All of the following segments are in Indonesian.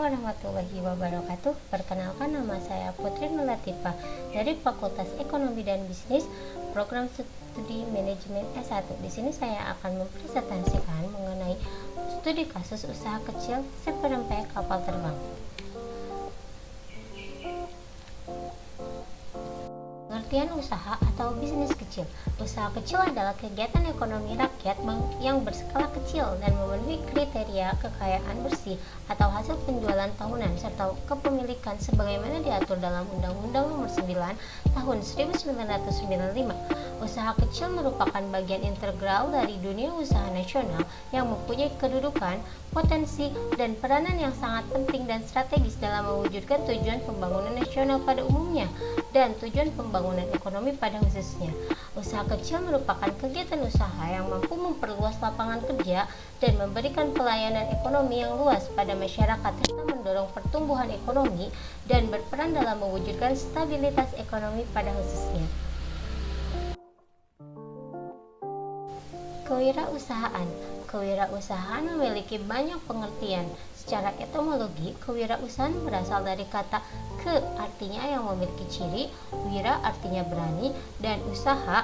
warahmatullahi wabarakatuh. Perkenalkan, nama saya Putri Nur Latifah dari Fakultas Ekonomi dan Bisnis, Program Studi Manajemen S1. Di sini saya akan mempresentasikan mengenai studi kasus usaha kecil ship rempeyek kapal terbang. Pengertian usaha atau bisnis kecil. Usaha kecil adalah kegiatan ekonomi rakyat yang berskala kecil dan memenuhi kriteria kekayaan bersih atau hasil penjualan tahunan serta kepemilikan sebagaimana diatur dalam Undang-Undang Nomor 9 Tahun 1995. Usaha kecil merupakan bagian integral dari dunia usaha nasional yang mempunyai kedudukan, potensi, dan peranan yang sangat penting dan strategis dalam mewujudkan tujuan pembangunan nasional pada umumnya dan tujuan pembangunan ekonomi pada khususnya. Usaha kecil merupakan kegiatan usaha yang mampu memperluas lapangan kerja dan memberikan pelayanan ekonomi yang luas pada masyarakat serta mendorong pertumbuhan ekonomi dan berperan dalam mewujudkan stabilitas ekonomi pada khususnya. Kewirausahaan. Kewirausahaan memiliki banyak pengertian. Secara etimologi, kewirausahaan berasal dari kata ke artinya yang memiliki ciri, wira artinya berani, dan usaha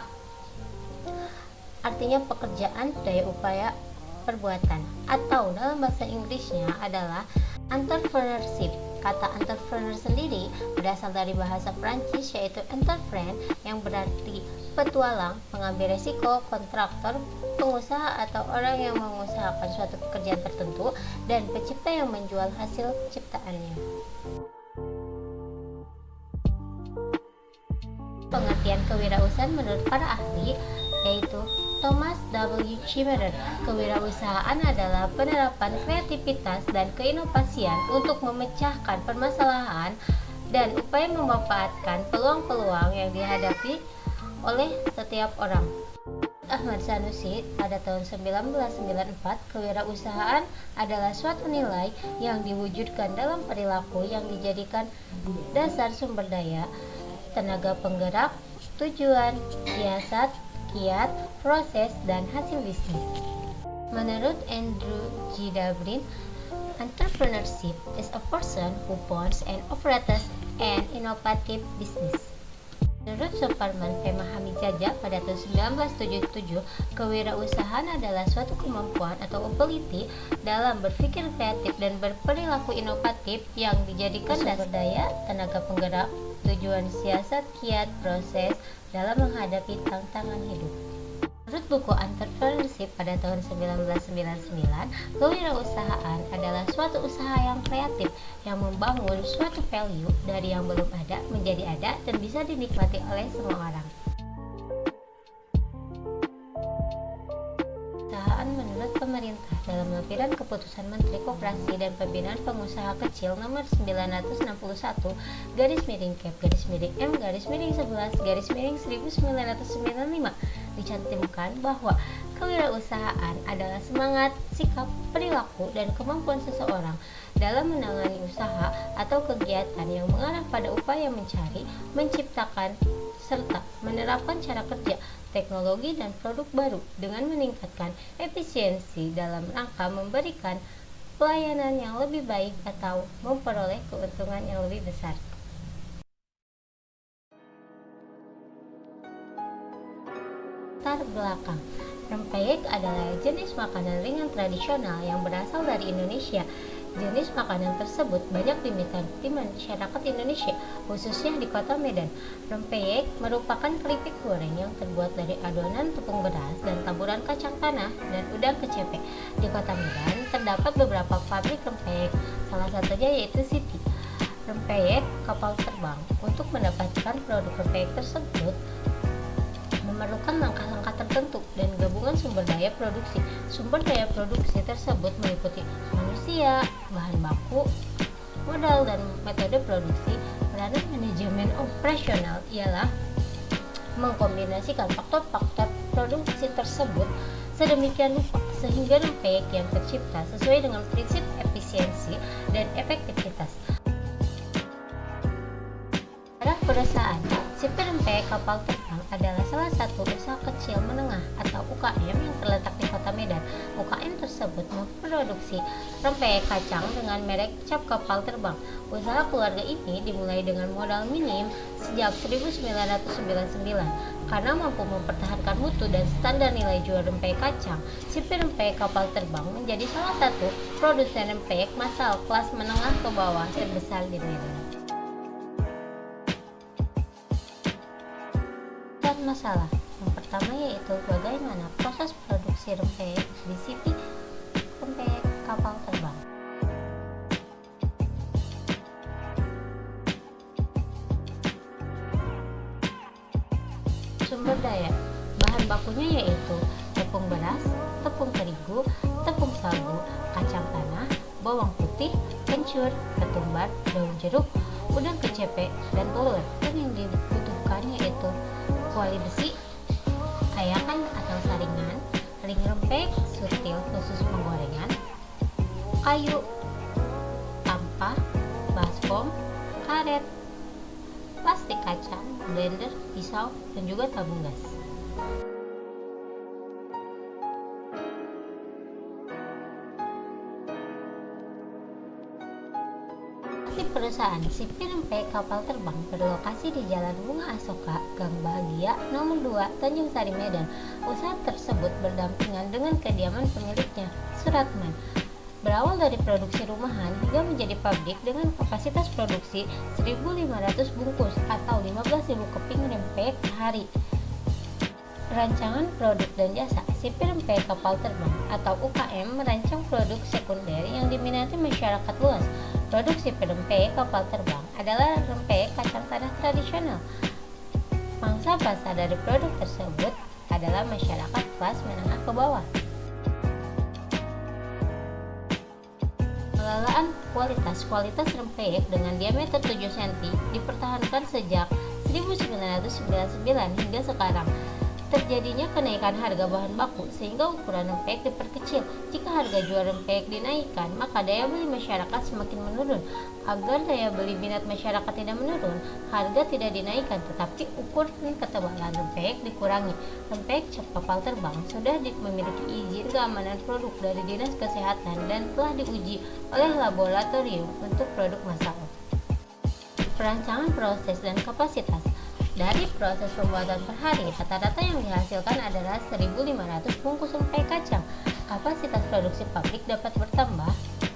artinya pekerjaan, daya upaya, perbuatan. Atau dalam bahasa Inggrisnya adalah entrepreneurship. Kata entrepreneur sendiri berasal dari bahasa Prancis yaitu entreprendre yang berarti petualang, pengambil resiko, kontraktor, pengusaha atau orang yang mengusahakan suatu pekerjaan tertentu, dan pencipta yang menjual hasil ciptaannya. Pengertian kewirausahaan menurut para ahli yaitu Thomas W. Schimmerer. Kewirausahaan adalah penerapan kreativitas dan keinovasian untuk memecahkan permasalahan dan upaya memanfaatkan peluang-peluang yang dihadapi oleh setiap orang. Ahmad Sanusi pada tahun 1994, kewirausahaan adalah suatu nilai yang diwujudkan dalam perilaku yang dijadikan dasar sumber daya, tenaga penggerak, tujuan, siasat, kiat, proses, dan hasil bisnis. Menurut Andrew G. Dabrin, entrepreneurship is a person who owns and operates an innovative business. Menurut Suparman Pemahami Jaja pada tahun 1977, kewirausahaan adalah suatu kemampuan atau ability dalam berpikir kreatif dan berperilaku inovatif yang dijadikan dasar daya, tenaga penggerak, tujuan, siasat, kiat, proses dalam menghadapi tantangan hidup. Menurut buku Entrepreneurship pada tahun 1999, kewirausahaan adalah suatu usaha yang kreatif yang membangun suatu value dari yang belum ada menjadi ada dan bisa dinikmati oleh semua orang. Perusahaan menurut pemerintah dalam lampiran keputusan Menteri Koperasi dan Pembinaan Pengusaha Kecil nomor 961/M-M-11/1995 dicantumkan bahwa kewirausahaan adalah semangat, sikap, perilaku, dan kemampuan seseorang dalam menangani usaha atau kegiatan yang mengarah pada upaya mencari, menciptakan, serta menerapkan cara kerja, teknologi, dan produk baru dengan meningkatkan efisiensi dalam rangka memberikan pelayanan yang lebih baik atau memperoleh keuntungan yang lebih besar. Latar belakang. Rempeyek adalah jenis makanan ringan tradisional yang berasal dari Indonesia. Jenis makanan tersebut banyak diminati masyarakat Indonesia, khususnya di kota Medan. Rempeyek merupakan keripik goreng yang terbuat dari adonan tepung beras dan taburan kacang tanah dan udang kecapek. Di kota Medan terdapat beberapa pabrik rempeyek, salah satunya yaitu Siti. Rempeyek kapal terbang. Untuk mendapatkan produk rempeyek tersebut memerlukan langkah-langkah tertentu dan gabungan sumber daya produksi. Sumber daya produksi tersebut meliputi manusia, bahan baku, modal, dan metode produksi. Peranan manajemen operasional ialah mengkombinasikan faktor-faktor produksi tersebut sedemikian rupa sehingga rempeyek yang tercipta sesuai dengan prinsip efisiensi dan efektivitas. Arah perusahaan. Sipir rempeyek kapal terbang Terbang adalah salah satu usaha kecil menengah atau UKM yang terletak di Kota Medan. UKM tersebut memproduksi rempeyek kacang dengan merek Cap Kapal Terbang. Usaha keluarga ini dimulai dengan modal minim sejak 1999. Karena mampu mempertahankan mutu dan standar nilai jual rempeyek kacang, Sipi Rempeyek Kapal Terbang menjadi salah satu produsen rempeyek massal kelas menengah ke bawah terbesar di Medan. Masalah yang pertama yaitu bagaimana proses produksi rempeyek di Sipi Rempeyek Kapal Terbang. Sumber daya bahan bakunya yaitu tepung beras, tepung terigu, tepung sagu, kacang tanah, bawang putih, kencur, ketumbar, daun jeruk, udang kecepe, dan telur. Dan yang dibutuhkan yaitu kuali besi, ayakan atau saringan, ring rempeyek sutil khusus penggorengan, kayu, tampah, baskom, karet, plastik kacang, blender, pisau, dan juga tabung gas. Perusahaan Sipi Rempeyek Kapal Terbang berlokasi di Jalan Bunga Asoka, Gang Bahagia, Nomor 2, Tanjung Sari, Medan. Usaha tersebut berdampingan dengan kediaman pemiliknya, Suratman. Berawal dari produksi rumahan hingga menjadi pabrik dengan kapasitas produksi 1.500 bungkus atau 15.000 keping rempeyek per hari. Rancangan produk dan jasa Sipi Rempeyek Kapal Terbang atau UKM merancang produk sekunder yang diminati masyarakat luas. Produk Sipi Rempeyek Kapal Terbang adalah rempeyek kacang tanah tradisional. Pangsa pasar dari produk tersebut adalah masyarakat kelas menengah ke bawah. Pengelolaan kualitas rempeyek dengan diameter 7 cm dipertahankan sejak 1999 hingga sekarang. Terjadinya kenaikan harga bahan baku sehingga ukuran rempeyek diperkecil. Jika harga jual rempeyek dinaikkan, maka daya beli masyarakat semakin menurun. Agar daya beli minat masyarakat tidak menurun, harga tidak dinaikkan, tetapi ukuran ketebalan rempeyek dikurangi. Rempeyek Cap Kapal Terbang sudah memiliki izin keamanan produk dari Dinas Kesehatan dan telah diuji oleh laboratorium untuk produk massal. Perancangan proses dan kapasitas. Dari proses pembuatan per hari, rata-rata yang dihasilkan adalah 1.500 bungkus rempeyek kacang. Kapasitas produksi pabrik dapat bertambah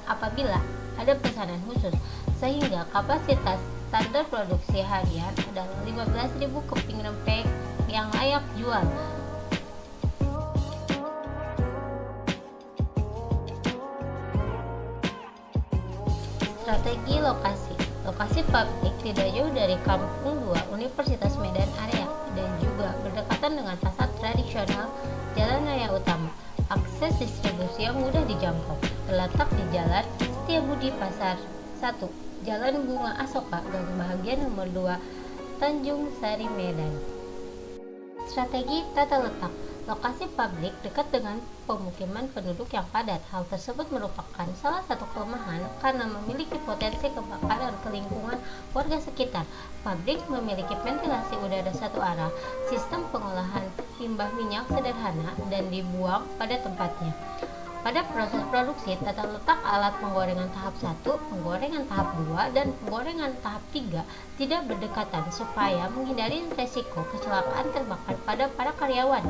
apabila ada pesanan khusus, sehingga kapasitas standar produksi harian adalah 15.000 keping rempeyek yang layak jual. Strategi lokasi. Lokasi pabrik tidak jauh dari Kampung 2 Universitas Medan area dan juga berdekatan dengan pasar tradisional Jalan Raya Utama. Akses distribusi yang mudah dijangkau. Terletak di Jalan Setiabudi Pasar 1, Jalan Bunga Asoka, Gang Bahagia Nomor 2, Tanjung Sari, Medan. Strategi tata letak. Lokasi pabrik dekat dengan pemukiman penduduk yang padat. Hal tersebut merupakan salah satu kelemahan karena memiliki potensi kebakaran ke lingkungan warga sekitar. Pabrik memiliki ventilasi udara satu arah, sistem pengolahan limbah minyak sederhana dan dibuang pada tempatnya. Pada proses produksi, tata letak alat penggorengan tahap 1, penggorengan tahap 2, dan penggorengan tahap 3 tidak berdekatan supaya menghindari resiko kecelakaan terbakar pada para karyawan.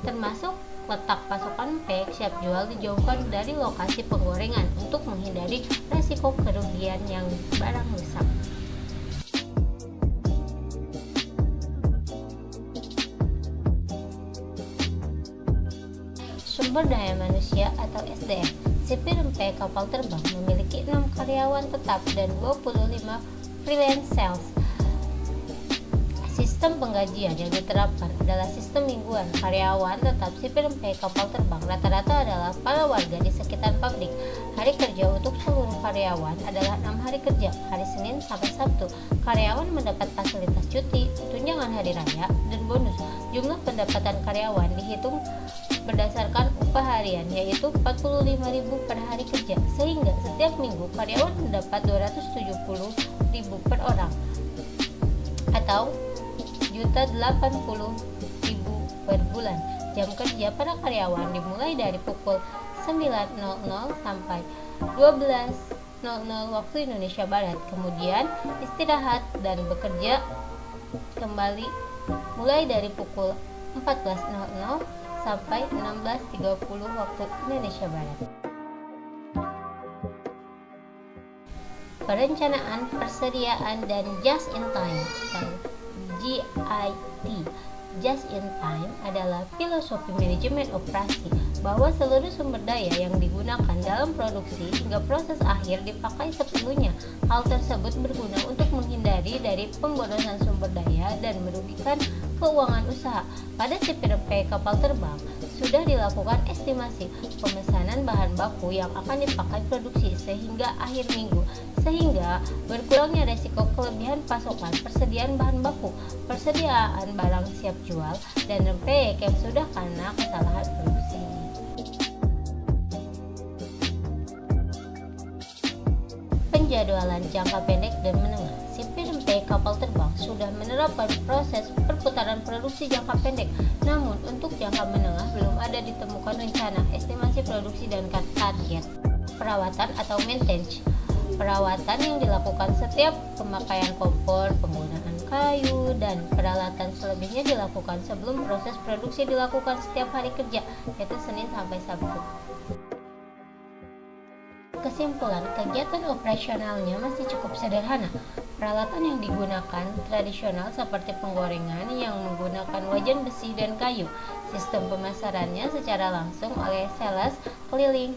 Termasuk letak pasokan rempeyek siap jual dijauhkan dari lokasi penggorengan untuk menghindari resiko kerugian yang barang rusak. Sumber daya manusia atau SDM. Sipi Rempeyek Kapal Terbang memiliki 6 karyawan tetap dan 25 freelance sales. Sistem penggajian yang diterapkan adalah sistem mingguan. Karyawan tetap Sipi Rempeyek Kapal Terbang rata-rata adalah para warga di sekitar pabrik. Hari kerja untuk seluruh karyawan adalah 6 hari kerja, hari Senin sampai Sabtu. Karyawan mendapat fasilitas cuti, tunjangan hari raya, dan bonus. Jumlah pendapatan karyawan dihitung berdasarkan upah harian, yaitu 45.000 per hari kerja, sehingga setiap minggu karyawan mendapat 270.000 per orang atau 1.080.000 per bulan. Jam kerja para karyawan dimulai dari pukul 9.00 sampai 12.00 waktu Indonesia Barat. Kemudian istirahat dan bekerja kembali mulai dari pukul 14.00 sampai 16.30 waktu Indonesia Barat. Perencanaan, persediaan, dan just in time atau JIT. Just in time adalah filosofi manajemen operasi bahwa seluruh sumber daya yang digunakan dalam produksi hingga proses akhir dipakai sepenuhnya. Hal tersebut berguna untuk menghindari dari pemborosan sumber daya dan merugikan keuangan usaha. Pada CPNP kapal terbang sudah dilakukan estimasi pemesanan bahan baku yang akan dipakai produksi sehingga akhir minggu, sehingga berkurangnya resiko kelebihan pasokan, persediaan bahan baku, persediaan barang siap jual, dan rempeyek yang sudah karena kesalahan produksi. Penjadwalan jangka pendek dan menengah. CPNP kapal terbang sudah menerapkan proses perputaran produksi jangka pendek, namun untuk jangka menengah belum ada ditemukan rencana, estimasi produksi dan target. Perawatan atau maintenance. Perawatan yang dilakukan setiap pemakaian kompor, penggunaan kayu, dan peralatan selebihnya dilakukan sebelum proses produksi dilakukan setiap hari kerja, yaitu Senin sampai Sabtu. Kesimpulan, kegiatan operasionalnya masih cukup sederhana. Peralatan yang digunakan tradisional seperti penggorengan yang menggunakan wajan besi dan kayu. Sistem pemasarannya secara langsung oleh sales keliling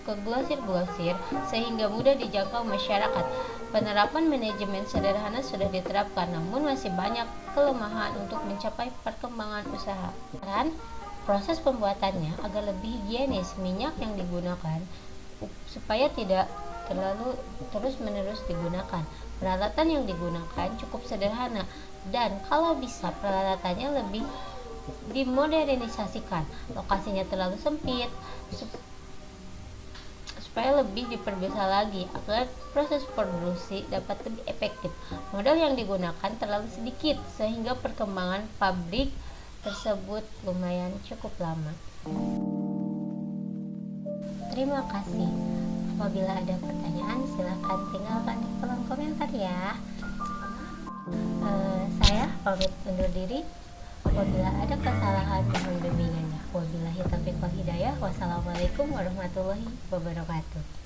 ke glosir-glosir sehingga mudah dijangkau masyarakat. Penerapan manajemen sederhana sudah diterapkan, namun masih banyak kelemahan untuk mencapai perkembangan usaha. Dan proses pembuatannya agar lebih higienis, minyak yang digunakan supaya tidak terlalu terus-menerus digunakan. Peralatan yang digunakan cukup sederhana dan kalau bisa peralatannya lebih dimodernisasikan. Lokasinya terlalu sempit supaya lebih diperbesar lagi agar proses produksi dapat lebih efektif. Modal yang digunakan terlalu sedikit sehingga perkembangan pabrik tersebut lumayan cukup lama. Terima kasih. Apabila ada pertanyaan, silakan tinggalkan di kolom komentar ya. Saya pamit undur diri. Apabila ada kesalahan, mohon bimbingannya. Wabillahi taufiq wal hidayah. Wassalamualaikum warahmatullahi wabarakatuh.